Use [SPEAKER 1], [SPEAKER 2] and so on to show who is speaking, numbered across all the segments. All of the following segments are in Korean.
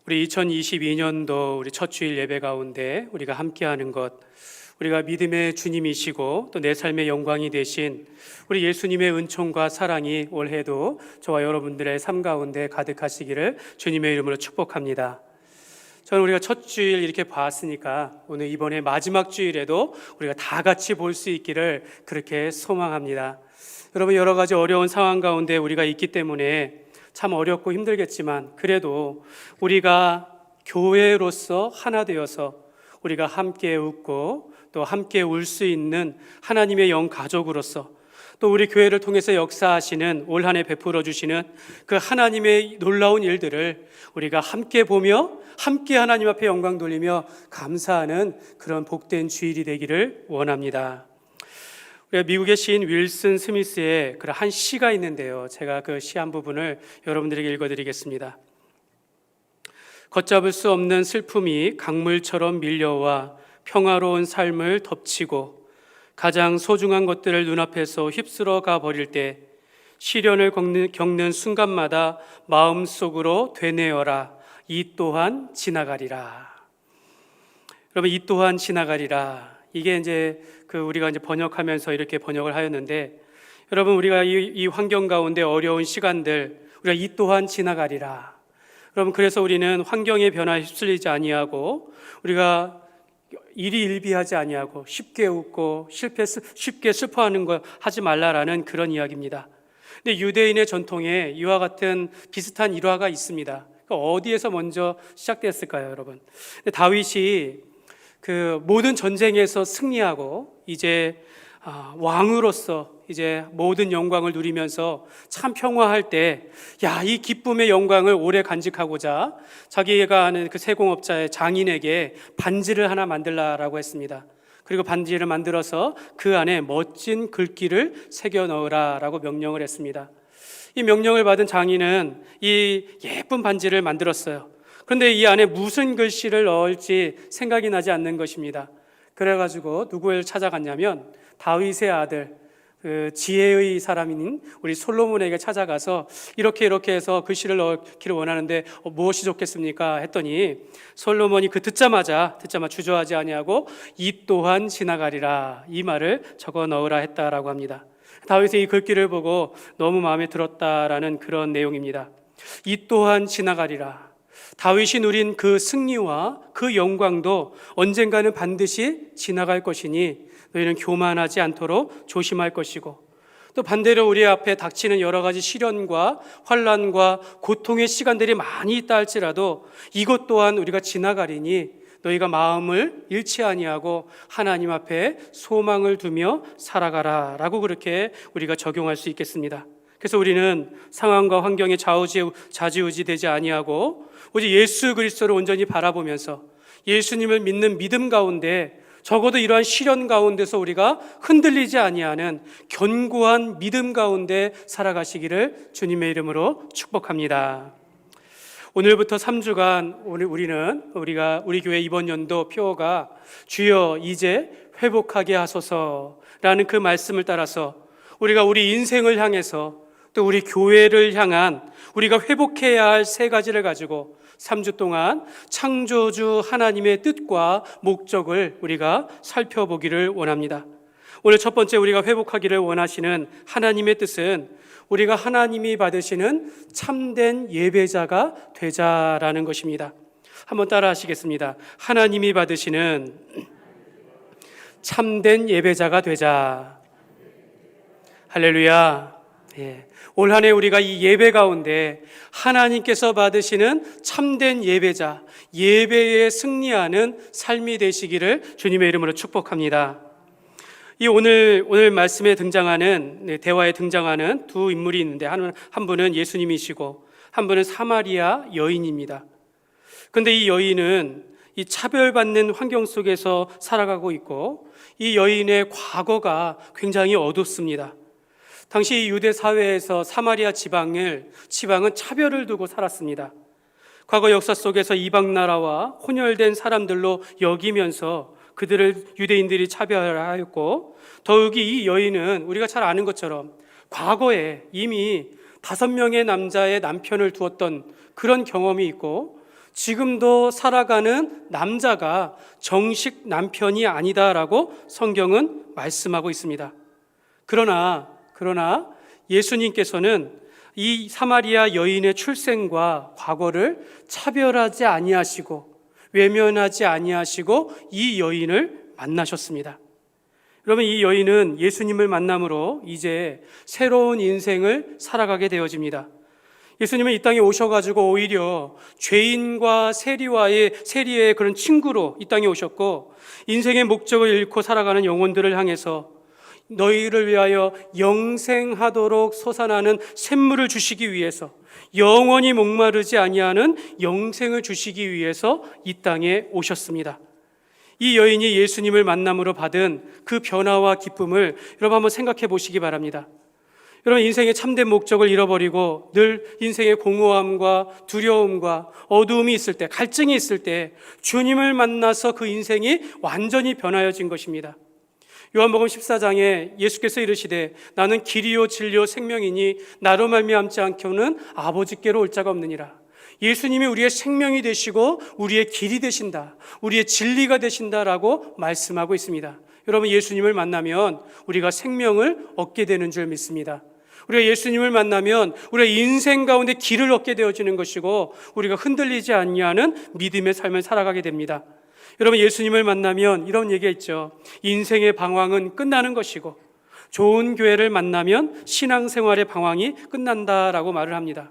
[SPEAKER 1] 우리 2022년도 우리 첫 주일 예배 가운데 우리가 함께하는 것, 우리가 믿음의 주님이시고 또 내 삶의 영광이 되신 우리 예수님의 은총과 사랑이 올해도 저와 여러분들의 삶 가운데 가득하시기를 주님의 이름으로 축복합니다. 저는 우리가 첫 주일 이렇게 봤으니까 오늘 이번에 마지막 주일에도 우리가 다 같이 볼 수 있기를 그렇게 소망합니다. 여러분, 여러 가지 어려운 상황 가운데 우리가 있기 때문에 참 어렵고 힘들겠지만 그래도 우리가 교회로서 하나 되어서 우리가 함께 웃고 또 함께 울 수 있는 하나님의 영 가족으로서 또 우리 교회를 통해서 역사하시는 올 한 해 베풀어 주시는 그 하나님의 놀라운 일들을 우리가 함께 보며 함께 하나님 앞에 영광 돌리며 감사하는 그런 복된 주일이 되기를 원합니다. 미국의 시인 윌슨 스미스의 그런 한 시가 있는데요, 제가 그 시 한 부분을 여러분들에게 읽어드리겠습니다. 걷잡을 수 없는 슬픔이 강물처럼 밀려와 평화로운 삶을 덮치고 가장 소중한 것들을 눈앞에서 휩쓸어 가버릴 때 시련을 겪는 순간마다 마음속으로 되뇌어라. 이 또한 지나가리라. 여러분, 이 또한 지나가리라. 이게 이제 우리가 이제 번역하면서 이렇게 번역을 하였는데, 여러분, 우리가 이 환경 가운데 어려운 시간들 우리가 이 또한 지나가리라. 여러분, 그래서 우리는 환경의 변화에 휩쓸리지 아니하고 우리가 일희일비하지 아니하고 쉽게 웃고 쉽게 슬퍼하는 거 하지 말라라는 그런 이야기입니다. 근데 유대인의 전통에 이와 같은 비슷한 일화가 있습니다. 어디에서 먼저 시작됐을까요, 여러분? 근데 다윗이 그 모든 전쟁에서 승리하고 이제 왕으로서 이제 모든 영광을 누리면서 참 평화할 때, 이 기쁨의 영광을 오래 간직하고자 자기가 하는 그 세공업자의 장인에게 반지를 하나 만들라라고 했습니다. 그리고 반지를 만들어서 그 안에 멋진 글귀를 새겨 넣으라라고 명령을 했습니다. 이 명령을 받은 장인은 이 예쁜 반지를 만들었어요. 그런데 이 안에 무슨 글씨를 넣을지 생각이 나지 않는 것입니다. 그래가지고 누구를 찾아갔냐면 다윗의 아들, 그 지혜의 사람인 우리 솔로몬에게 찾아가서 이렇게 해서 글씨를 넣기를 원하는데 무엇이 좋겠습니까? 했더니 솔로몬이 듣자마자 주저하지 아니하고 이 또한 지나가리라, 이 말을 적어 넣으라 했다라고 합니다. 다윗이 이 글귀를 보고 너무 마음에 들었다라는 그런 내용입니다. 이 또한 지나가리라. 다윗이 누린 그 승리와 그 영광도 언젠가는 반드시 지나갈 것이니 너희는 교만하지 않도록 조심할 것이고, 또 반대로 우리 앞에 닥치는 여러 가지 시련과 환난과 고통의 시간들이 많이 있다 할지라도 이것 또한 우리가 지나가리니 너희가 마음을 잃지 아니하고 하나님 앞에 소망을 두며 살아가라 라고 그렇게 우리가 적용할 수 있겠습니다. 그래서 우리는 상황과 환경에 좌지우지 되지 아니하고 오직 예수 그리스도를 온전히 바라보면서 예수님을 믿는 믿음 가운데 적어도 이러한 시련 가운데서 우리가 흔들리지 아니하는 견고한 믿음 가운데 살아가시기를 주님의 이름으로 축복합니다. 오늘부터 3주간 우리 교회 이번 연도 표어가 주여 이제 회복하게 하소서라는 그 말씀을 따라서 우리가 우리 인생을 향해서 또 우리 교회를 향한 우리가 회복해야 할 세 가지를 가지고 3주 동안 창조주 하나님의 뜻과 목적을 우리가 살펴보기를 원합니다. 오늘 첫 번째 우리가 회복하기를 원하시는 하나님의 뜻은 우리가 하나님이 받으시는 참된 예배자가 되자라는 것입니다. 한번 따라 하시겠습니다. 하나님이 받으시는 참된 예배자가 되자. 할렐루야. 올 한 해 우리가 이 예배 가운데 하나님께서 받으시는 참된 예배자, 예배에 승리하는 삶이 되시기를 주님의 이름으로 축복합니다. 이 오늘 말씀에 등장하는, 대화에 등장하는 두 인물이 있는데 한 분은 예수님이시고 한 분은 사마리아 여인입니다. 그런데 이 여인은 이 차별받는 환경 속에서 살아가고 있고 이 여인의 과거가 굉장히 어둡습니다. 당시 유대 사회에서 사마리아 지방은 차별을 두고 살았습니다. 과거 역사 속에서 이방 나라와 혼혈된 사람들로 여기면서 그들을 유대인들이 차별하였고, 더욱이 이 여인은 우리가 잘 아는 것처럼 과거에 이미 5명의 남자의 남편을 두었던 그런 경험이 있고, 지금도 살아가는 남자가 정식 남편이 아니다라고 성경은 말씀하고 있습니다. 그러나 예수님께서는 이 사마리아 여인의 출생과 과거를 차별하지 아니하시고 외면하지 아니하시고 이 여인을 만나셨습니다. 여러분, 이 여인은 예수님을 만남으로 이제 새로운 인생을 살아가게 되어집니다. 예수님은 이 땅에 오셔가지고 오히려 죄인과 세리의 그런 친구로 이 땅에 오셨고, 인생의 목적을 잃고 살아가는 영혼들을 향해서 너희를 위하여 영생하도록 솟아나는 샘물을 주시기 위해서, 영원히 목마르지 아니하는 영생을 주시기 위해서 이 땅에 오셨습니다. 이 여인이 예수님을 만남으로 받은 그 변화와 기쁨을 여러분 한번 생각해 보시기 바랍니다. 여러분, 인생의 참된 목적을 잃어버리고 늘 인생의 공허함과 두려움과 어두움이 있을 때, 갈증이 있을 때 주님을 만나서 그 인생이 완전히 변하여진 것입니다. 요한복음 14장에 예수께서 이르시되 나는 길이요 진리요 생명이니 나로 말미암지 않고는 아버지께로 올 자가 없느니라. 예수님이 우리의 생명이 되시고 우리의 길이 되신다, 우리의 진리가 되신다라고 말씀하고 있습니다. 여러분, 예수님을 만나면 우리가 생명을 얻게 되는 줄 믿습니다. 우리가 예수님을 만나면 우리가 인생 가운데 길을 얻게 되어지는 것이고 우리가 흔들리지 아니하는 믿음의 삶을 살아가게 됩니다. 여러분, 예수님을 만나면 이런 얘기가 있죠. 인생의 방황은 끝나는 것이고 좋은 교회를 만나면 신앙생활의 방황이 끝난다라고 말을 합니다.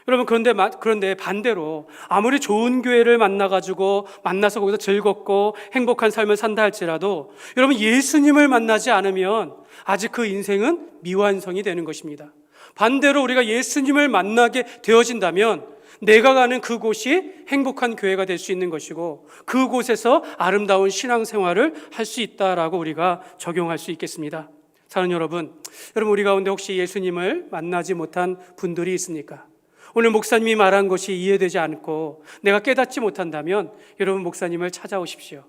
[SPEAKER 1] 여러분, 그런데 반대로 아무리 좋은 교회를 만나서 거기서 즐겁고 행복한 삶을 산다 할지라도 여러분, 예수님을 만나지 않으면 아직 그 인생은 미완성이 되는 것입니다. 반대로 우리가 예수님을 만나게 되어진다면 내가 가는 그곳이 행복한 교회가 될 수 있는 것이고 그곳에서 아름다운 신앙생활을 할 수 있다라고 우리가 적용할 수 있겠습니다. 사랑하는 여러분, 우리 가운데 혹시 예수님을 만나지 못한 분들이 있습니까? 오늘 목사님이 말한 것이 이해되지 않고 내가 깨닫지 못한다면 여러분, 목사님을 찾아오십시오.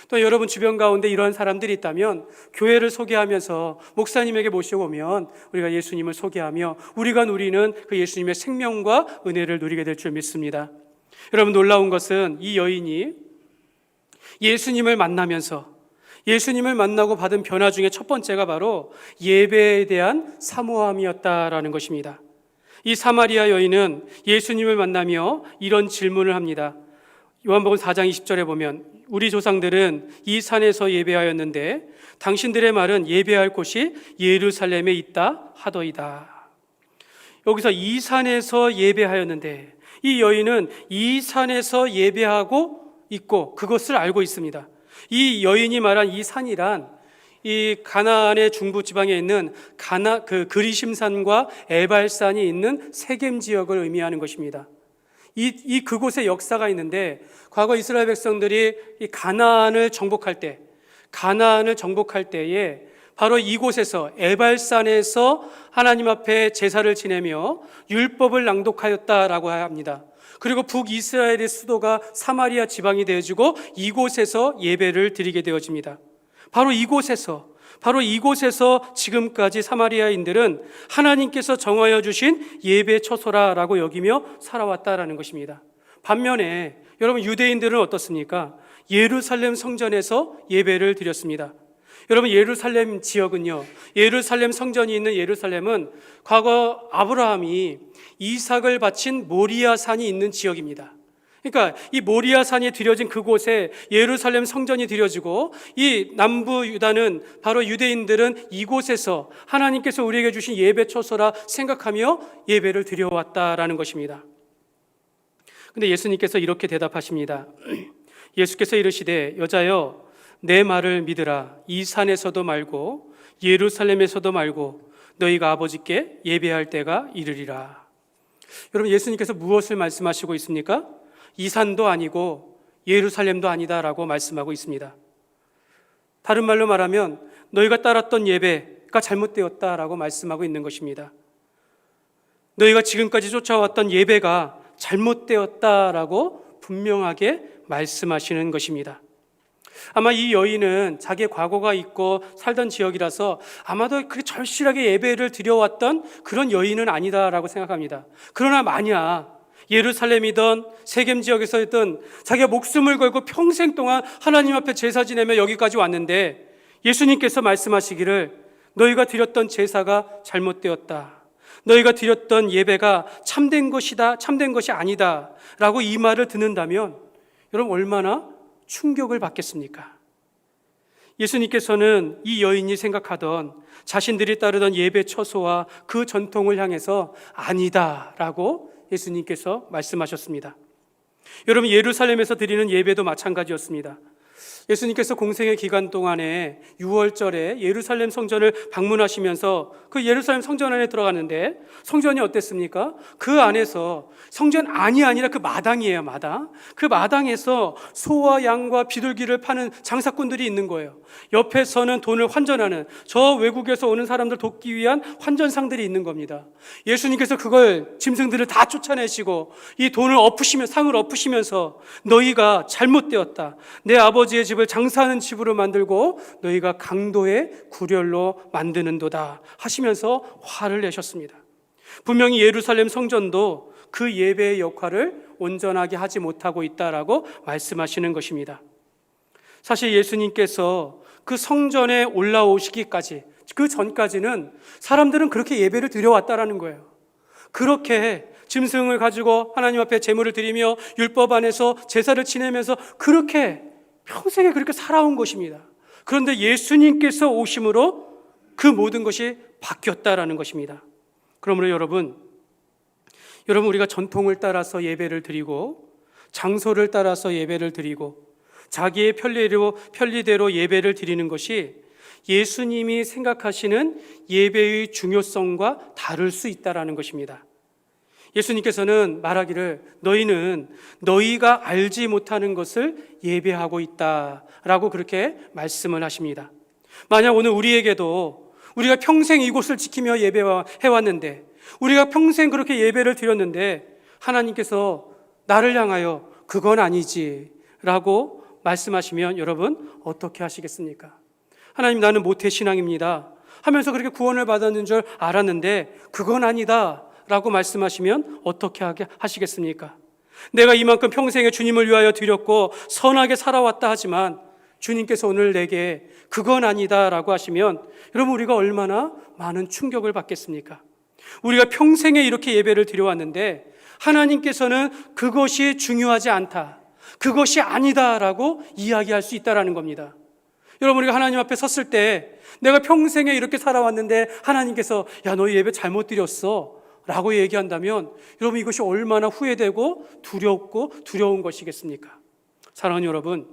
[SPEAKER 1] 또 여러분 주변 가운데 이런 사람들이 있다면 교회를 소개하면서 목사님에게 모셔오면 우리가 예수님을 소개하며 우리가 누리는 그 예수님의 생명과 은혜를 누리게 될 줄 믿습니다. 여러분, 놀라운 것은 이 여인이 예수님을 만나고 받은 변화 중에 첫 번째가 바로 예배에 대한 사모함이었다라는 것입니다. 이 사마리아 여인은 예수님을 만나며 이런 질문을 합니다. 요한복음 4장 20절에 보면 우리 조상들은 이 산에서 예배하였는데 당신들의 말은 예배할 곳이 예루살렘에 있다 하더이다. 여기서 이 산에서 예배하였는데, 이 여인은 이 산에서 예배하고 있고 그것을 알고 있습니다. 이 여인이 말한 이 산이란 이 가나안의 중부 지방에 있는 그리심산과 에발산이 있는 세겜 지역을 의미하는 것입니다. 그곳에 역사가 있는데, 과거 이스라엘 백성들이 이 가나안을 정복할 때에 바로 이곳에서 에발산에서 하나님 앞에 제사를 지내며 율법을 낭독하였다라고 합니다. 그리고 북이스라엘의 수도가 사마리아 지방이 되어지고 이곳에서 예배를 드리게 되어집니다. 바로 이곳에서 지금까지 사마리아인들은 하나님께서 정하여 주신 예배 처소라라고 여기며 살아왔다라는 것입니다. 반면에 여러분, 유대인들은 어떻습니까? 예루살렘 성전에서 예배를 드렸습니다. 여러분, 예루살렘 지역은요, 예루살렘 성전이 있는 예루살렘은 과거 아브라함이 이삭을 바친 모리아산이 있는 지역입니다. 그러니까 이 모리아산이 드려진 그곳에 예루살렘 성전이 드려지고, 이 남부 유다는 바로 유대인들은 이곳에서 하나님께서 우리에게 주신 예배 처소라 생각하며 예배를 드려왔다라는 것입니다. 근데 예수님께서 이렇게 대답하십니다. 예수께서 이르시되 여자여, 내 말을 믿으라. 이 산에서도 말고 예루살렘에서도 말고 너희가 아버지께 예배할 때가 이르리라. 여러분, 예수님께서 무엇을 말씀하시고 있습니까? 이 산도 아니고 예루살렘도 아니다라고 말씀하고 있습니다. 다른 말로 말하면 너희가 따랐던 예배가 잘못되었다라고 말씀하고 있는 것입니다. 너희가 지금까지 쫓아왔던 예배가 잘못되었다라고 분명하게 말씀하시는 것입니다. 아마 이 여인은 자기의 과거가 있고 살던 지역이라서 아마도 그렇게 절실하게 예배를 드려왔던 그런 여인은 아니다라고 생각합니다. 그러나 만약 예루살렘이든 세겜 지역에서든 자기가 목숨을 걸고 평생 동안 하나님 앞에 제사 지내며 여기까지 왔는데 예수님께서 말씀하시기를 너희가 드렸던 제사가 잘못되었다. 너희가 드렸던 예배가 참된 것이다, 참된 것이 아니다 라고 이 말을 듣는다면 여러분 얼마나 충격을 받겠습니까? 예수님께서는 이 여인이 생각하던 자신들이 따르던 예배 처소와 그 전통을 향해서 아니다 라고 예수님께서 말씀하셨습니다. 여러분 예루살렘에서 드리는 예배도 마찬가지였습니다. 예수님께서 공생의 기간 동안에 6월절에 예루살렘 성전을 방문하시면서 그 예루살렘 성전 안에 들어갔는데 성전이 어땠습니까? 그 안에서 성전 안이 아니라 그 마당이에요, 마당. 그 마당에서 소와 양과 비둘기를 파는 장사꾼들이 있는 거예요. 옆에서는 돈을 환전하는, 저 외국에서 오는 사람들 돕기 위한 환전상들이 있는 겁니다. 예수님께서 그걸 짐승들을 다 쫓아내시고 이 돈을 상을 엎으시면서 너희가 잘못되었다. 내 아버지의 집을 장사하는 집으로 만들고 너희가 강도의 구렬로 만드는도다 하시면서 화를 내셨습니다. 분명히 예루살렘 성전도 그 예배의 역할을 온전하게 하지 못하고 있다라고 말씀하시는 것입니다. 사실 예수님께서 그 성전에 올라오시기까지, 그 전까지는 사람들은 그렇게 예배를 드려왔다라는 거예요. 그렇게 짐승을 가지고 하나님 앞에 제물을 드리며 율법 안에서 제사를 지내면서 그렇게 평생에 그렇게 살아온 것입니다. 그런데 예수님께서 오심으로 그 모든 것이 바뀌었다라는 것입니다. 그러므로 여러분 우리가 전통을 따라서 예배를 드리고 장소를 따라서 예배를 드리고 자기의 편리대로 예배를 드리는 것이 예수님이 생각하시는 예배의 중요성과 다를 수 있다라는 것입니다. 예수님께서는 말하기를 너희는 너희가 알지 못하는 것을 예배하고 있다라고 그렇게 말씀을 하십니다. 만약 오늘 우리에게도 우리가 평생 이곳을 지키며 예배해왔는데 우리가 평생 그렇게 예배를 드렸는데 하나님께서 나를 향하여 그건 아니지 라고 말씀하시면 여러분 어떻게 하시겠습니까? 하나님 나는 모태신앙입니다 하면서 그렇게 구원을 받았는 줄 알았는데 그건 아니다 라고 말씀하시면 어떻게 하시겠습니까? 내가 이만큼 평생에 주님을 위하여 드렸고 선하게 살아왔다 하지만 주님께서 오늘 내게 그건 아니다 라고 하시면 여러분 우리가 얼마나 많은 충격을 받겠습니까? 우리가 평생에 이렇게 예배를 드려왔는데 하나님께서는 그것이 중요하지 않다, 그것이 아니다 라고 이야기할 수 있다는 겁니다. 여러분 우리가 하나님 앞에 섰을 때 내가 평생에 이렇게 살아왔는데 하나님께서 야 너 예배 잘못 드렸어 라고 얘기한다면 여러분 이것이 얼마나 후회되고 두렵고 두려운 것이겠습니까? 사랑하는 여러분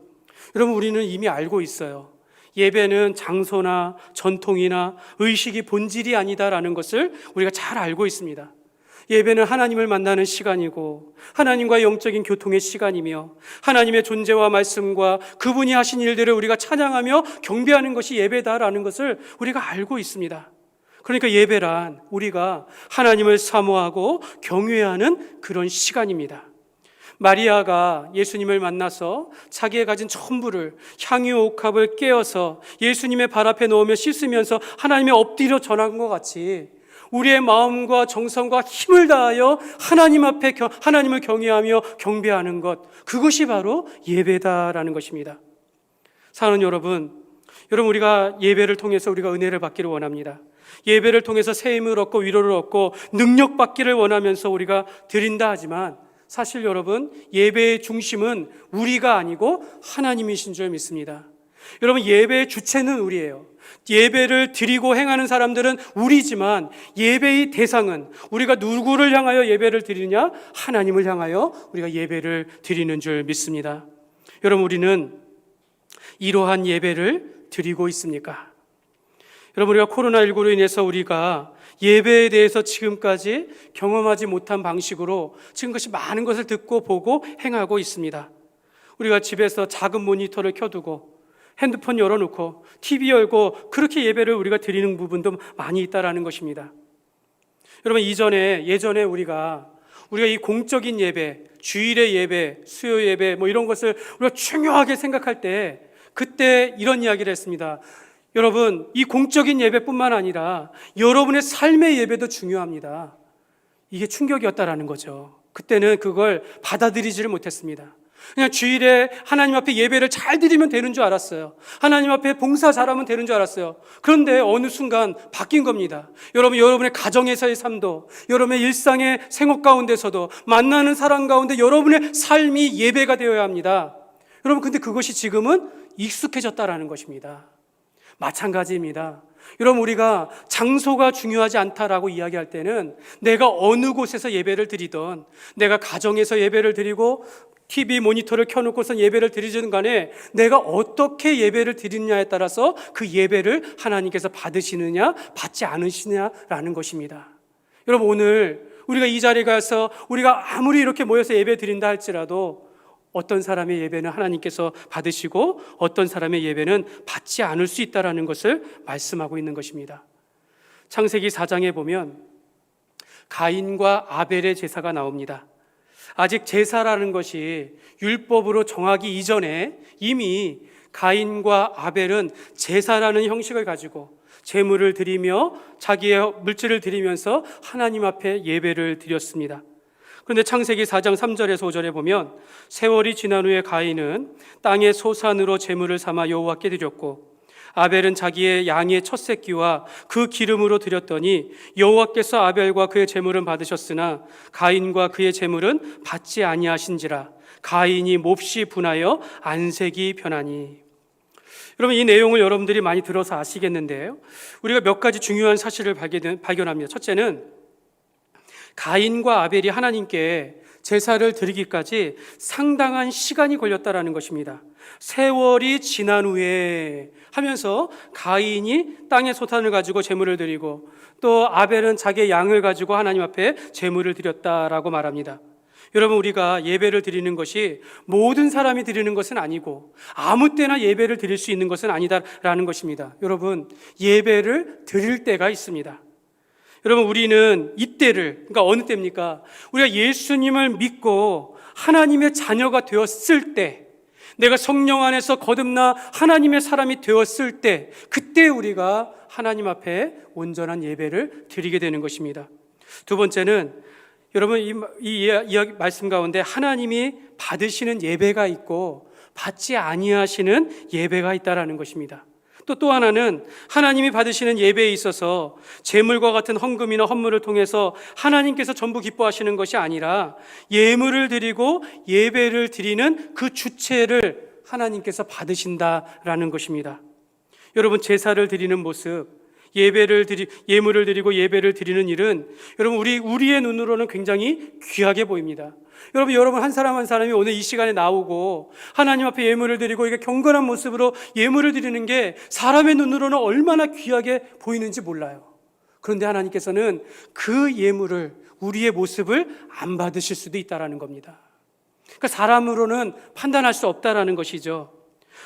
[SPEAKER 1] 우리는 이미 알고 있어요. 예배는 장소나 전통이나 의식이 본질이 아니다라는 것을 우리가 잘 알고 있습니다. 예배는 하나님을 만나는 시간이고 하나님과의 영적인 교통의 시간이며 하나님의 존재와 말씀과 그분이 하신 일들을 우리가 찬양하며 경배하는 것이 예배다라는 것을 우리가 알고 있습니다. 그러니까 예배란 우리가 하나님을 사모하고 경외하는 그런 시간입니다. 마리아가 예수님을 만나서 자기가 가진 전부를 향유 옥합을 깨어서 예수님의 발 앞에 놓으며 씻으면서 하나님의 엎드려 전한 것 같이 우리의 마음과 정성과 힘을 다하여 하나님 앞에 하나님을 경외하며 경배하는 것, 그것이 바로 예배다라는 것입니다. 사랑하는 여러분 우리가 예배를 통해서 우리가 은혜를 받기를 원합니다. 예배를 통해서 새 힘을 얻고 위로를 얻고 능력 받기를 원하면서 우리가 드린다 하지만 사실 여러분 예배의 중심은 우리가 아니고 하나님이신 줄 믿습니다. 여러분 예배의 주체는 우리예요. 예배를 드리고 행하는 사람들은 우리지만 예배의 대상은 우리가 누구를 향하여 예배를 드리느냐? 하나님을 향하여 우리가 예배를 드리는 줄 믿습니다. 여러분 우리는 이러한 예배를 드리고 있습니까? 여러분 우리가 코로나19로 인해서 우리가 예배에 대해서 지금까지 경험하지 못한 방식으로 지금까지 많은 것을 듣고 보고 행하고 있습니다. 우리가 집에서 작은 모니터를 켜두고 핸드폰 열어놓고 TV 열고 그렇게 예배를 우리가 드리는 부분도 많이 있다라는 것입니다. 여러분 예전에 우리가 이 공적인 예배, 주일의 예배, 수요 예배 이런 것을 우리가 중요하게 생각할 때 그때 이런 이야기를 했습니다. 여러분 이 공적인 예배뿐만 아니라 여러분의 삶의 예배도 중요합니다. 이게 충격이었다라는 거죠. 그때는 그걸 받아들이지를 못했습니다. 그냥 주일에 하나님 앞에 예배를 잘 드리면 되는 줄 알았어요. 하나님 앞에 봉사 잘하면 되는 줄 알았어요. 그런데 어느 순간 바뀐 겁니다. 여러분, 여러분의 가정에서의 삶도, 여러분의 일상의 생활 가운데서도, 만나는 사람 가운데 여러분의 삶이 예배가 되어야 합니다. 여러분, 근데 그것이 지금은 익숙해졌다라는 것입니다. 마찬가지입니다. 여러분, 우리가 장소가 중요하지 않다라고 이야기할 때는 내가 어느 곳에서 예배를 드리던, 내가 가정에서 예배를 드리고 TV 모니터를 켜놓고서 예배를 드리든 간에 내가 어떻게 예배를 드리느냐에 따라서 그 예배를 하나님께서 받으시느냐 받지 않으시느냐라는 것입니다. 여러분, 오늘 우리가 이 자리에 가서 우리가 아무리 이렇게 모여서 예배 드린다 할지라도 어떤 사람의 예배는 하나님께서 받으시고 어떤 사람의 예배는 받지 않을 수 있다는 것을 말씀하고 있는 것입니다. 창세기 4장에 보면 가인과 아벨의 제사가 나옵니다. 아직 제사라는 것이 율법으로 정하기 이전에 이미 가인과 아벨은 제사라는 형식을 가지고 제물을 드리며 자기의 물질을 드리면서 하나님 앞에 예배를 드렸습니다. 그런데 창세기 4장 3절에서 5절에 보면 세월이 지난 후에 가인은 땅의 소산으로 제물을 삼아 여호와께 드렸고 아벨은 자기의 양의 첫 새끼와 그 기름으로 드렸더니 여호와께서 아벨과 그의 제물은 받으셨으나 가인과 그의 제물은 받지 아니하신지라. 가인이 몹시 분하여 안색이 변하니. 여러분, 이 내용을 여러분들이 많이 들어서 아시겠는데요, 우리가 몇 가지 중요한 사실을 발견합니다. 첫째는 가인과 아벨이 하나님께 제사를 드리기까지 상당한 시간이 걸렸다라는 것입니다. 세월이 지난 후에 하면서 가인이 땅의 소산을 가지고 제물을 드리고 또 아벨은 자기의 양을 가지고 하나님 앞에 제물을 드렸다라고 말합니다. 여러분, 우리가 예배를 드리는 것이 모든 사람이 드리는 것은 아니고 아무 때나 예배를 드릴 수 있는 것은 아니다라는 것입니다. 여러분, 예배를 드릴 때가 있습니다. 여러분, 우리는 이때를, 그러니까 어느 때입니까? 우리가 예수님을 믿고 하나님의 자녀가 되었을 때, 내가 성령 안에서 거듭나 하나님의 사람이 되었을 때, 그때 우리가 하나님 앞에 온전한 예배를 드리게 되는 것입니다. 두 번째는 여러분, 이 말씀 가운데 하나님이 받으시는 예배가 있고 받지 아니하시는 예배가 있다라는 것입니다. 또 하나는 하나님이 받으시는 예배에 있어서 제물과 같은 헌금이나 헌물을 통해서 하나님께서 전부 기뻐하시는 것이 아니라 예물을 드리고 예배를 드리는 그 주체를 하나님께서 받으신다라는 것입니다. 여러분, 제사를 드리는 모습, 예물을 드리고 예배를 드리는 일은 여러분, 우리의 눈으로는 굉장히 귀하게 보입니다. 여러분 한 사람 한 사람이 오늘 이 시간에 나오고 하나님 앞에 예물을 드리고 이게 경건한 모습으로 예물을 드리는 게 사람의 눈으로는 얼마나 귀하게 보이는지 몰라요. 그런데 하나님께서는 그 예물을, 우리의 모습을 안 받으실 수도 있다라는 겁니다. 그러니까 사람으로는 판단할 수 없다라는 것이죠.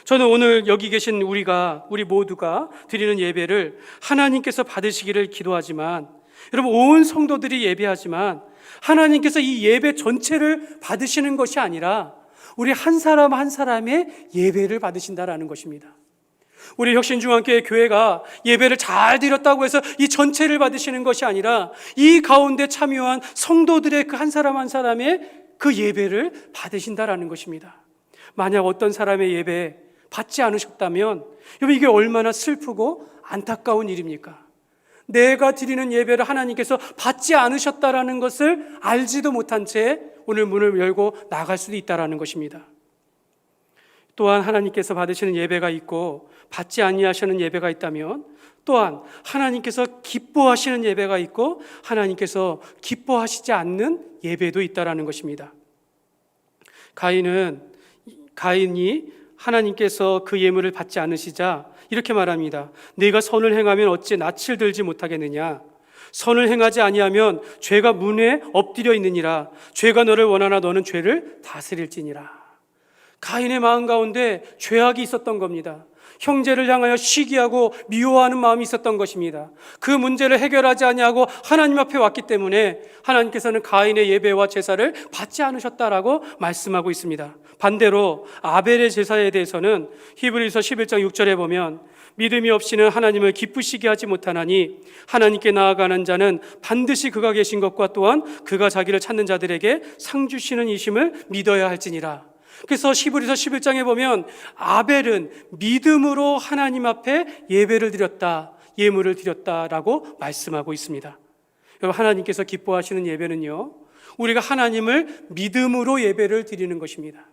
[SPEAKER 1] 저는 오늘 여기 계신 우리 모두가 드리는 예배를 하나님께서 받으시기를 기도하지만, 여러분, 온 성도들이 예배하지만 하나님께서 이 예배 전체를 받으시는 것이 아니라 우리 한 사람 한 사람의 예배를 받으신다라는 것입니다. 우리 혁신중앙교회 교회가 예배를 잘 드렸다고 해서 이 전체를 받으시는 것이 아니라 이 가운데 참여한 성도들의 그 한 사람 한 사람의 그 예배를 받으신다라는 것입니다. 만약 어떤 사람의 예배 받지 않으셨다면 여러분, 이게 얼마나 슬프고 안타까운 일입니까? 내가 드리는 예배를 하나님께서 받지 않으셨다라는 것을 알지도 못한 채 오늘 문을 열고 나갈 수도 있다라는 것입니다. 또한 하나님께서 받으시는 예배가 있고 받지 아니하시는 예배가 있다면 또한 하나님께서 기뻐하시는 예배가 있고 하나님께서 기뻐하시지 않는 예배도 있다라는 것입니다. 가인이 하나님께서 그 예물을 받지 않으시자 이렇게 말합니다. 네가 선을 행하면 어찌 낯을 들지 못하겠느냐? 선을 행하지 아니하면 죄가 문에 엎드려 있느니라. 죄가 너를 원하나 너는 죄를 다스릴지니라. 가인의 마음 가운데 죄악이 있었던 겁니다. 형제를 향하여 시기하고 미워하는 마음이 있었던 것입니다. 그 문제를 해결하지 아니하고 하나님 앞에 왔기 때문에 하나님께서는 가인의 예배와 제사를 받지 않으셨다라고 말씀하고 있습니다. 반대로 아벨의 제사에 대해서는 히브리서 11장 6절에 보면 믿음이 없이는 하나님을 기쁘시게 하지 못하나니 하나님께 나아가는 자는 반드시 그가 계신 것과 또한 그가 자기를 찾는 자들에게 상 주시는 이심을 믿어야 할지니라. 그래서 히브리서 11장에 보면 아벨은 믿음으로 하나님 앞에 예배를 드렸다, 예물을 드렸다라고 말씀하고 있습니다. 여러분, 하나님께서 기뻐하시는 예배는요, 우리가 하나님을 믿음으로 예배를 드리는 것입니다.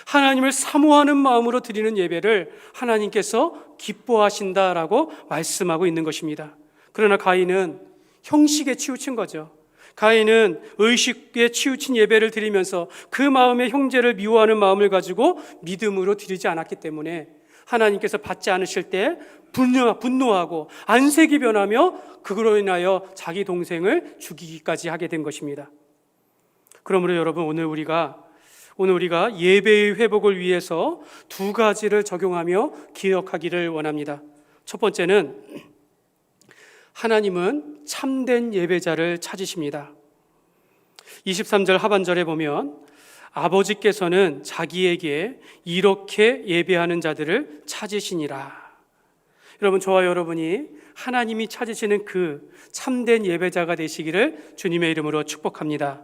[SPEAKER 1] 하나님을 사모하는 마음으로 드리는 예배를 하나님께서 기뻐하신다라고 말씀하고 있는 것입니다. 그러나 가인은 형식에 치우친 거죠. 가인은 의식에 치우친 예배를 드리면서 그 마음에 형제를 미워하는 마음을 가지고 믿음으로 드리지 않았기 때문에 하나님께서 받지 않으실 때 분노하고 안색이 변하며 그로 인하여 자기 동생을 죽이기까지 하게 된 것입니다. 그러므로 여러분, 오늘 우리가 예배의 회복을 위해서 두 가지를 적용하며 기억하기를 원합니다. 첫 번째는 하나님은 참된 예배자를 찾으십니다. 23절 하반절에 보면 아버지께서는 자기에게 이렇게 예배하는 자들을 찾으시니라. 여러분, 저와 여러분이 하나님이 찾으시는 그 참된 예배자가 되시기를 주님의 이름으로 축복합니다.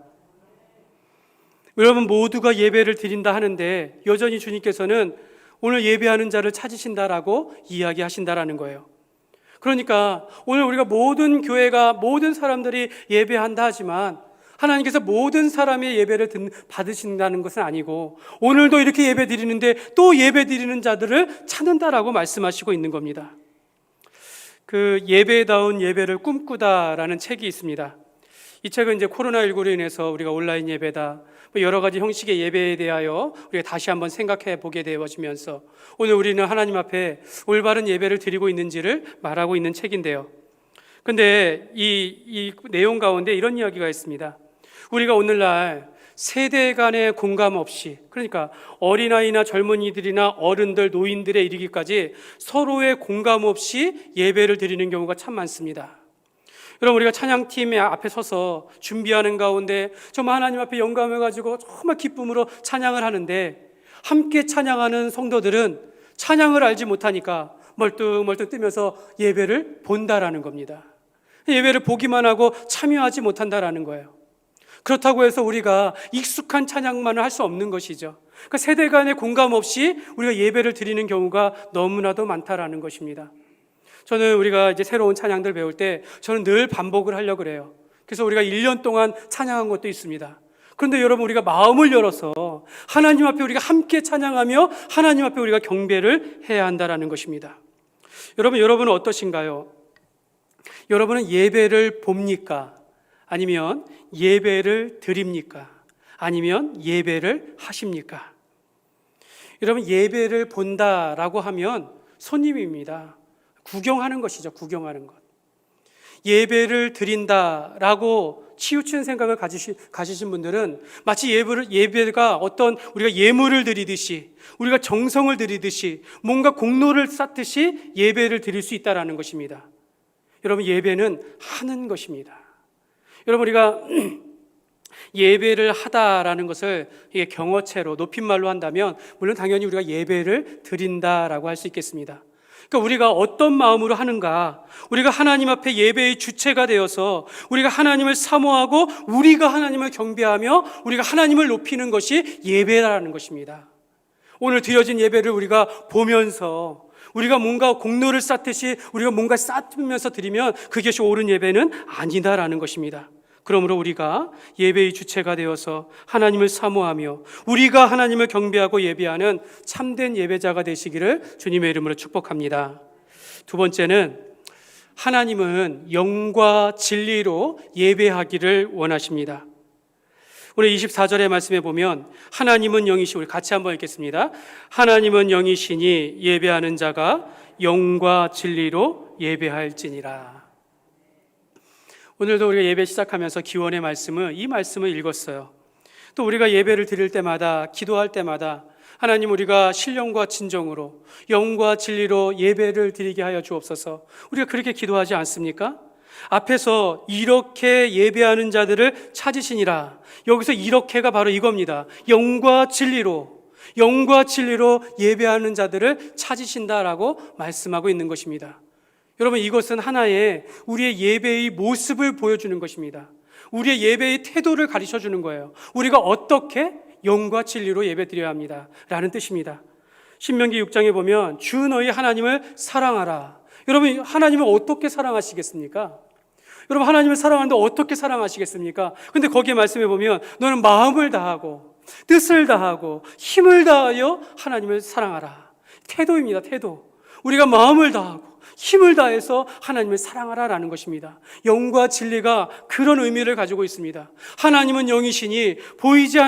[SPEAKER 1] 여러분, 모두가 예배를 드린다 하는데 여전히 주님께서는 오늘 예배하는 자를 찾으신다라고 이야기하신다라는 거예요. 그러니까 오늘 우리가 모든 교회가 모든 사람들이 예배한다 하지만 하나님께서 모든 사람의 예배를 받으신다는 것은 아니고 오늘도 이렇게 예배 드리는데 또 예배 드리는 자들을 찾는다라고 말씀하시고 있는 겁니다. 그 예배다운 예배를 꿈꾸다라는 책이 있습니다. 이 책은 이제 코로나19로 인해서 우리가 온라인 예배다, 여러 가지 형식의 예배에 대하여 우리가 다시 한번 생각해 보게 되어지면서 오늘 우리는 하나님 앞에 올바른 예배를 드리고 있는지를 말하고 있는 책인데요. 근데 이 내용 가운데 이런 이야기가 있습니다. 우리가 오늘날 세대 간의 공감 없이, 그러니까 어린아이나 젊은이들이나 어른들, 노인들에 이르기까지 서로의 공감 없이 예배를 드리는 경우가 참 많습니다. 여러분, 우리가 찬양팀의 앞에 서서 준비하는 가운데 정말 하나님 앞에 영감을 가지고 정말 기쁨으로 찬양을 하는데 함께 찬양하는 성도들은 찬양을 알지 못하니까 멀뚱멀뚱 뜨면서 예배를 본다라는 겁니다. 예배를 보기만 하고 참여하지 못한다라는 거예요. 그렇다고 해서 우리가 익숙한 찬양만을 할 수 없는 것이죠. 그러니까 세대 간의 공감 없이 우리가 예배를 드리는 경우가 너무나도 많다라는 것입니다. 저는 우리가 이제 새로운 찬양들 배울 때 저는 늘 반복을 하려고 그래요. 그래서 우리가 1년 동안 찬양한 것도 있습니다. 그런데 여러분, 우리가 마음을 열어서 하나님 앞에 우리가 함께 찬양하며 하나님 앞에 우리가 경배를 해야 한다라는 것입니다. 여러분은 어떠신가요? 여러분은 예배를 봅니까? 아니면 예배를 드립니까? 아니면 예배를 하십니까? 여러분, 예배를 본다라고 하면 손님입니다. 구경하는 것이죠. 구경하는 것. 예배를 드린다라고 치우친 생각을 가지신 분들은 마치 예배가 어떤 우리가 예물을 드리듯이, 우리가 정성을 드리듯이, 뭔가 공로를 쌓듯이 예배를 드릴 수 있다라는 것입니다. 여러분, 예배는 하는 것입니다. 여러분, 우리가 예배를 하다라는 것을 이게 경어체로 높임말로 한다면 물론 당연히 우리가 예배를 드린다라고 할 수 있겠습니다. 그러니까 우리가 어떤 마음으로 하는가, 우리가 하나님 앞에 예배의 주체가 되어서 우리가 하나님을 사모하고 우리가 하나님을 경배하며 우리가 하나님을 높이는 것이 예배라는 것입니다. 오늘 드려진 예배를 우리가 보면서 우리가 뭔가 공로를 쌓듯이 우리가 뭔가 쌓으면서 드리면 그것이 옳은 예배는 아니다라는 것입니다. 그러므로 우리가 예배의 주체가 되어서 하나님을 사모하며 우리가 하나님을 경배하고 예배하는 참된 예배자가 되시기를 주님의 이름으로 축복합니다. 두 번째는 하나님은 영과 진리로 예배하기를 원하십니다. 오늘 24절의 말씀에 보면 하나님은 영이시, 우리 같이 한번 읽겠습니다. 하나님은 영이시니 예배하는 자가 영과 진리로 예배할지니라. 오늘도 우리가 예배 시작하면서 기원의 말씀을, 이 말씀을 읽었어요. 또 우리가 예배를 드릴 때마다, 기도할 때마다 하나님, 우리가 신령과 진정으로 영과 진리로 예배를 드리게 하여 주옵소서. 우리가 그렇게 기도하지 않습니까? 앞에서 이렇게 예배하는 자들을 찾으시니라. 여기서 이렇게가 바로 이겁니다. 영과 진리로 예배하는 자들을 찾으신다라고 말씀하고 있는 것입니다. 여러분, 이것은 하나의 우리의 예배의 모습을 보여주는 것입니다. 우리의 예배의 태도를 가르쳐 주는 거예요. 우리가 어떻게 영과 진리로 예배 드려야 합니다 라는 뜻입니다. 신명기 6장에 보면 주 너희 하나님을 사랑하라. 여러분, 하나님을 어떻게 사랑하시겠습니까? 여러분, 하나님을 사랑하는데 어떻게 사랑하시겠습니까? 근데 거기에 말씀해 보면 너는 마음을 다하고 뜻을 다하고 힘을 다하여 하나님을 사랑하라. 태도입니다. 태도. 우리가 마음을 다하고 힘을 다해서 하나님을 사랑하라라는 것입니다. 영과 진리가 그런 의미를 가지고 있습니다. 하나님은 영이시니 보이지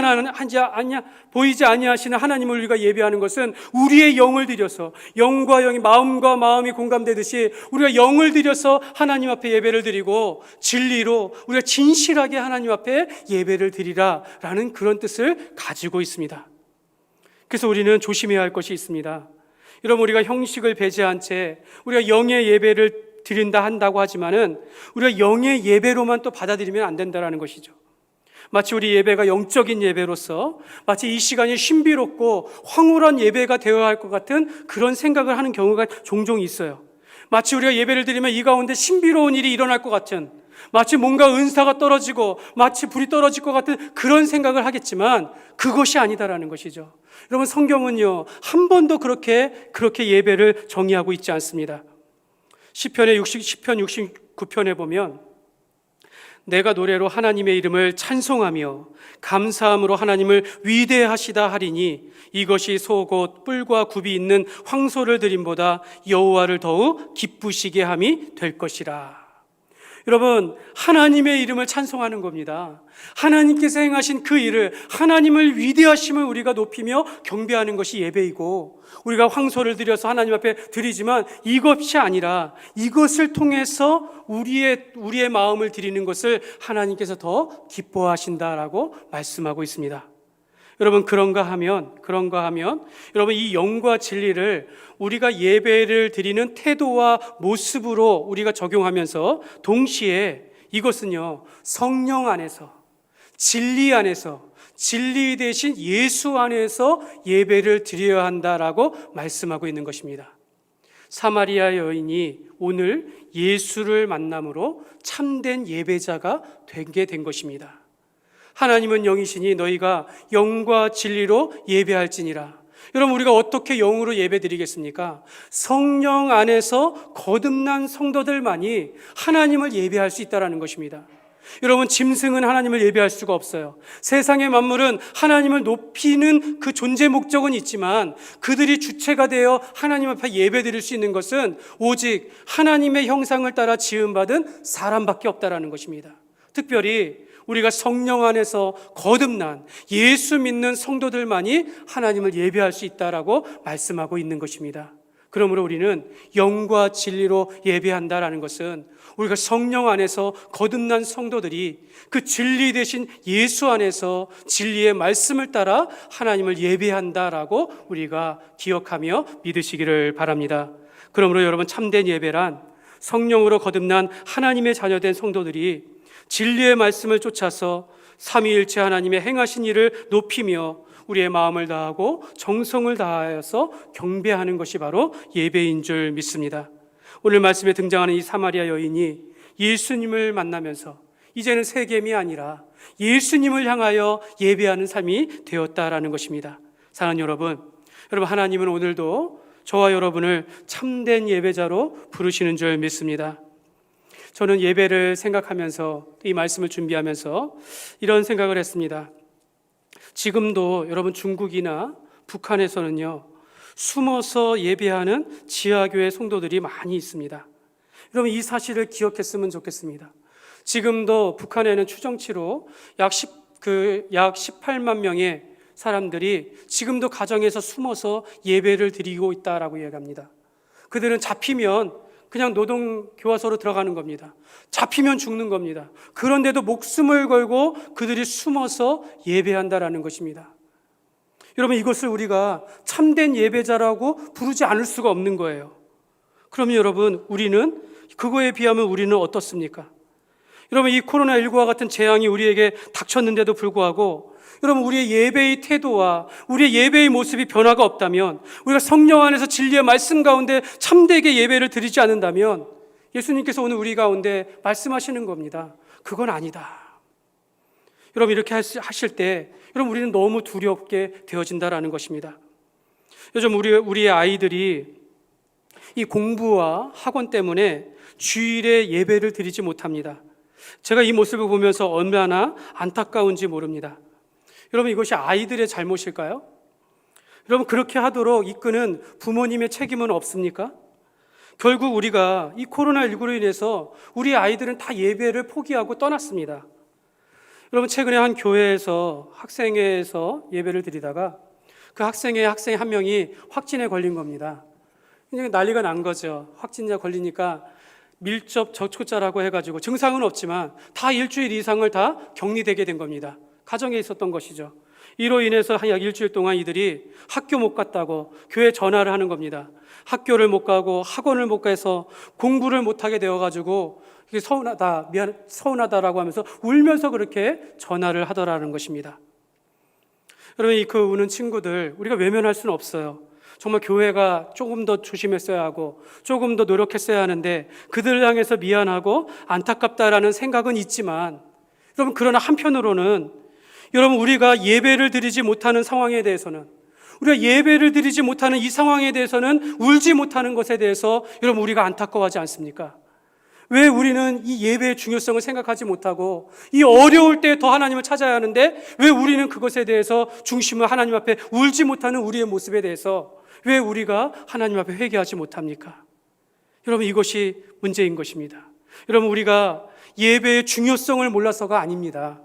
[SPEAKER 1] 아니하시는 하나님을 우리가 예배하는 것은 우리의 영을 들여서, 영과 영이 마음과 마음이 공감되듯이 우리가 영을 들여서 하나님 앞에 예배를 드리고 진리로 우리가 진실하게 하나님 앞에 예배를 드리라라는 그런 뜻을 가지고 있습니다. 그래서 우리는 조심해야 할 것이 있습니다. 여러분, 우리가 형식을 배제한 채 우리가 영의 예배를 드린다 한다고 하지만은 우리가 영의 예배로만 또 받아들이면 안 된다는 것이죠. 마치 우리 예배가 영적인 예배로서 마치 이 시간이 신비롭고 황홀한 예배가 되어야 할 것 같은 그런 생각을 하는 경우가 종종 있어요. 마치 우리가 예배를 드리면 이 가운데 신비로운 일이 일어날 것 같은, 마치 뭔가 은사가 떨어지고 마치 불이 떨어질 것 같은 그런 생각을 하겠지만 그것이 아니다라는 것이죠. 여러분, 성경은요 한 번도 그렇게 예배를 정의하고 있지 않습니다. 시편 69편에 보면 내가 노래로 하나님의 이름을 찬송하며 감사함으로 하나님을 위대하시다 하리니 이것이 소곧 뿔과 굽이 있는 황소를 드림보다 여호와를 더욱 기쁘시게 함이 될 것이라. 여러분, 하나님의 이름을 찬송하는 겁니다. 하나님께서 행하신 그 일을, 하나님을 위대하심을 우리가 높이며 경배하는 것이 예배이고, 우리가 황소를 드려서 하나님 앞에 드리지만 이것이 아니라 이것을 통해서 우리의 마음을 드리는 것을 하나님께서 더 기뻐하신다라고 말씀하고 있습니다. 여러분, 그런가 하면 여러분, 이 영과 진리를 우리가 예배를 드리는 태도와 모습으로 우리가 적용하면서 동시에 이것은요 성령 안에서, 진리 안에서, 진리 대신 예수 안에서 예배를 드려야 한다라고 말씀하고 있는 것입니다. 사마리아 여인이 오늘 예수를 만남으로 참된 예배자가 되게 된 것입니다. 하나님은 영이시니 너희가 영과 진리로 예배할지니라. 여러분, 우리가 어떻게 영으로 예배드리겠습니까? 성령 안에서 거듭난 성도들만이 하나님을 예배할 수 있다는 것입니다. 여러분, 짐승은 하나님을 예배할 수가 없어요. 세상의 만물은 하나님을 높이는 그 존재 목적은 있지만 그들이 주체가 되어 하나님 앞에 예배드릴 수 있는 것은 오직 하나님의 형상을 따라 지음받은 사람밖에 없다는 것입니다. 특별히 우리가 성령 안에서 거듭난 예수 믿는 성도들만이 하나님을 예배할 수 있다라고 말씀하고 있는 것입니다. 그러므로 우리는 영과 진리로 예배한다라는 것은 우리가 성령 안에서 거듭난 성도들이 그 진리 대신 예수 안에서 진리의 말씀을 따라 하나님을 예배한다라고 우리가 기억하며 믿으시기를 바랍니다. 그러므로 여러분, 참된 예배란 성령으로 거듭난 하나님의 자녀된 성도들이 진리의 말씀을 쫓아서 삼위일체 하나님의 행하신 일을 높이며 우리의 마음을 다하고 정성을 다하여서 경배하는 것이 바로 예배인 줄 믿습니다. 오늘 말씀에 등장하는 이 사마리아 여인이 예수님을 만나면서 이제는 세겜이 아니라 예수님을 향하여 예배하는 삶이 되었다라는 것입니다. 사랑하는 여러분, 하나님은 오늘도 저와 여러분을 참된 예배자로 부르시는 줄 믿습니다. 저는 예배를 생각하면서 이 말씀을 준비하면서 이런 생각을 했습니다. 지금도 여러분, 중국이나 북한에서는요 숨어서 예배하는 지하교회 성도들이 많이 있습니다. 여러분, 이 사실을 기억했으면 좋겠습니다. 지금도 북한에는 추정치로 약 18만 명의 사람들이 지금도 가정에서 숨어서 예배를 드리고 있다라고 이야기합니다. 그들은 잡히면 그냥 노동교화소로 들어가는 겁니다. 잡히면 죽는 겁니다. 그런데도 목숨을 걸고 그들이 숨어서 예배한다라는 것입니다. 여러분, 이것을 우리가 참된 예배자라고 부르지 않을 수가 없는 거예요. 그러면 여러분, 우리는 그거에 비하면 우리는 어떻습니까? 여러분, 이 코로나19와 같은 재앙이 우리에게 닥쳤는데도 불구하고 여러분, 우리의 예배의 태도와 우리의 예배의 모습이 변화가 없다면, 우리가 성령 안에서 진리의 말씀 가운데 참되게 예배를 드리지 않는다면 예수님께서 오늘 우리 가운데 말씀하시는 겁니다. 그건 아니다. 여러분, 이렇게 하실 때 여러분, 우리는 너무 두렵게 되어진다라는 것입니다. 요즘 우리의 아이들이 이 공부와 학원 때문에 주일에 예배를 드리지 못합니다. 제가 이 모습을 보면서 얼마나 안타까운지 모릅니다. 여러분, 이것이 아이들의 잘못일까요? 여러분, 그렇게 하도록 이끄는 부모님의 책임은 없습니까? 결국 우리가 이 코로나19로 인해서 우리 아이들은 다 예배를 포기하고 떠났습니다. 여러분, 최근에 한 교회에서 학생회에서 예배를 드리다가 그 학생 한 명이 확진에 걸린 겁니다. 난리가 난 거죠. 확진자 걸리니까 밀접 접촉자라고 해가지고 증상은 없지만 다 일주일 이상을 다 격리되게 된 겁니다. 가정에 있었던 것이죠. 이로 인해서 약 일주일 동안 이들이 학교 못 갔다고 교회에 전화를 하는 겁니다. 학교를 못 가고 학원을 못 가서 공부를 못하게 되어가지고 서운하다라고 하면서 울면서 그렇게 전화를 하더라는 것입니다. 여러분, 그 우는 친구들 우리가 외면할 수는 없어요. 정말 교회가 조금 더 조심했어야 하고 조금 더 노력했어야 하는데 그들을 향해서 미안하고 안타깝다라는 생각은 있지만, 여러분, 그러나 한편으로는 여러분, 우리가 예배를 드리지 못하는 상황에 대해서는, 우리가 예배를 드리지 못하는 이 상황에 대해서는 울지 못하는 것에 대해서 여러분, 우리가 안타까워하지 않습니까? 왜 우리는 이 예배의 중요성을 생각하지 못하고 이 어려울 때 더 하나님을 찾아야 하는데 왜 우리는 그것에 대해서 중심을 하나님 앞에 울지 못하는 우리의 모습에 대해서 왜 우리가 하나님 앞에 회개하지 못합니까? 여러분, 이것이 문제인 것입니다. 여러분, 우리가 예배의 중요성을 몰라서가 아닙니다.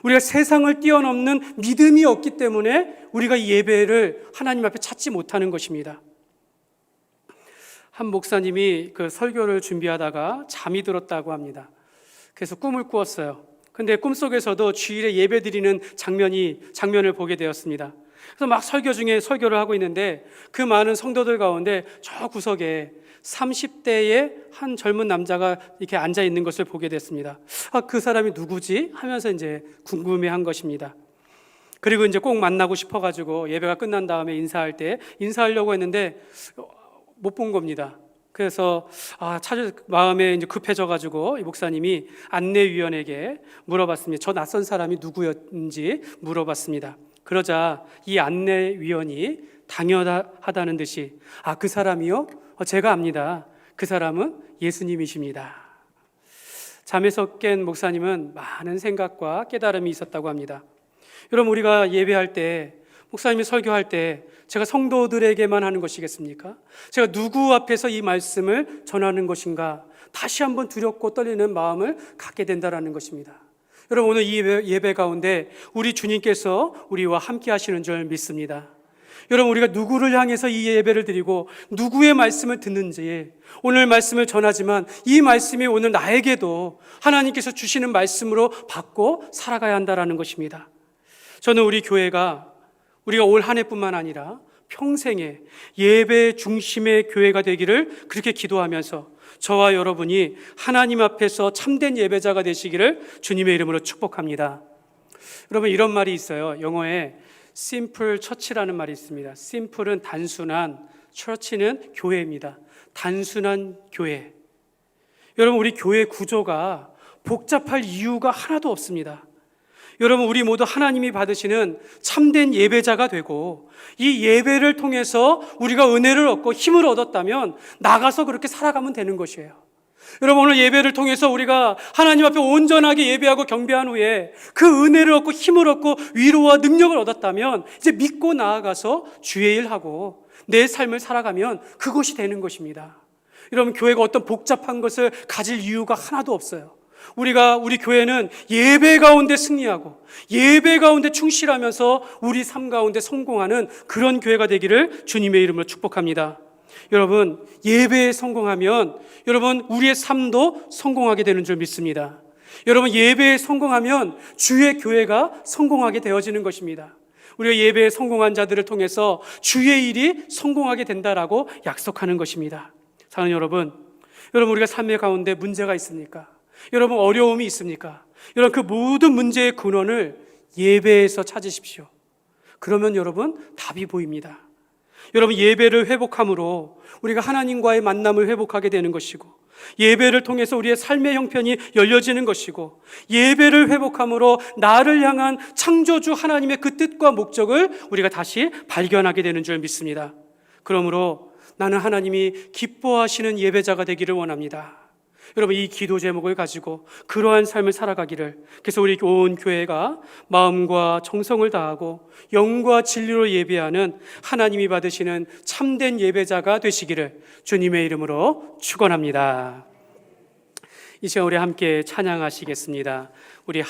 [SPEAKER 1] 우리가 세상을 뛰어넘는 믿음이 없기 때문에 우리가 이 예배를 하나님 앞에 찾지 못하는 것입니다. 한 목사님이 그 설교를 준비하다가 잠이 들었다고 합니다. 그래서 꿈을 꾸었어요. 근데 꿈속에서도 주일에 예배 드리는 장면을 보게 되었습니다. 그래서 막 설교 중에 설교를 하고 있는데 그 많은 성도들 가운데 저 구석에 30대의 한 젊은 남자가 이렇게 앉아 있는 것을 보게 됐습니다. 그 사람이 누구지? 하면서 이제 궁금해한 것입니다. 그리고 이제 꼭 만나고 싶어가지고 예배가 끝난 다음에 인사하려고 했는데 못 본 겁니다. 그래서 마음에 이제 급해져가지고 이 목사님이 안내위원에게 물어봤습니다. 저 낯선 사람이 누구였는지 물어봤습니다. 그러자 이 안내위원이 당연하다는 듯이 그 사람이요? 제가 압니다. 그 사람은 예수님이십니다. 잠에서 깬 목사님은 많은 생각과 깨달음이 있었다고 합니다. 여러분, 우리가 예배할 때, 목사님이 설교할 때 제가 성도들에게만 하는 것이겠습니까? 제가 누구 앞에서 이 말씀을 전하는 것인가? 다시 한번 두렵고 떨리는 마음을 갖게 된다는 것입니다. 여러분, 오늘 이 예배 가운데 우리 주님께서 우리와 함께 하시는 줄 믿습니다. 여러분, 우리가 누구를 향해서 이 예배를 드리고 누구의 말씀을 듣는지, 오늘 말씀을 전하지만 이 말씀이 오늘 나에게도 하나님께서 주시는 말씀으로 받고 살아가야 한다는 것입니다. 저는 우리 교회가 우리가 올 한 해뿐만 아니라 평생에 예배 중심의 교회가 되기를 그렇게 기도하면서 저와 여러분이 하나님 앞에서 참된 예배자가 되시기를 주님의 이름으로 축복합니다. 여러분, 이런 말이 있어요. 영어에 simple church라는 말이 있습니다. simple은 단순한, church는 교회입니다. 단순한 교회. 여러분, 우리 교회 구조가 복잡할 이유가 하나도 없습니다. 여러분, 우리 모두 하나님이 받으시는 참된 예배자가 되고 이 예배를 통해서 우리가 은혜를 얻고 힘을 얻었다면 나가서 그렇게 살아가면 되는 것이에요. 여러분, 오늘 예배를 통해서 우리가 하나님 앞에 온전하게 예배하고 경배한 후에 그 은혜를 얻고 힘을 얻고 위로와 능력을 얻었다면 이제 믿고 나아가서 주의 일하고 내 삶을 살아가면 그것이 되는 것입니다. 여러분, 교회가 어떤 복잡한 것을 가질 이유가 하나도 없어요. 우리 교회는 예배 가운데 승리하고 예배 가운데 충실하면서 우리 삶 가운데 성공하는 그런 교회가 되기를 주님의 이름으로 축복합니다. 여러분, 예배에 성공하면 여러분 우리의 삶도 성공하게 되는 줄 믿습니다. 여러분, 예배에 성공하면 주의 교회가 성공하게 되어지는 것입니다. 우리가 예배에 성공한 자들을 통해서 주의 일이 성공하게 된다라고 약속하는 것입니다. 사랑하는 여러분, 우리가 삶의 가운데 문제가 있습니까? 여러분, 어려움이 있습니까? 여러분, 그 모든 문제의 근원을 예배에서 찾으십시오. 그러면 여러분, 답이 보입니다. 여러분, 예배를 회복함으로 우리가 하나님과의 만남을 회복하게 되는 것이고, 예배를 통해서 우리의 삶의 형편이 열려지는 것이고, 예배를 회복함으로 나를 향한 창조주 하나님의 그 뜻과 목적을 우리가 다시 발견하게 되는 줄 믿습니다. 그러므로 나는 하나님이 기뻐하시는 예배자가 되기를 원합니다. 여러분, 이 기도 제목을 가지고 그러한 삶을 살아가기를, 그래서 우리 온 교회가 마음과 정성을 다하고 영과 진리로 예배하는 하나님이 받으시는 참된 예배자가 되시기를 주님의 이름으로 축원합니다. 이 시간 우리 함께 찬양하시겠습니다. 우리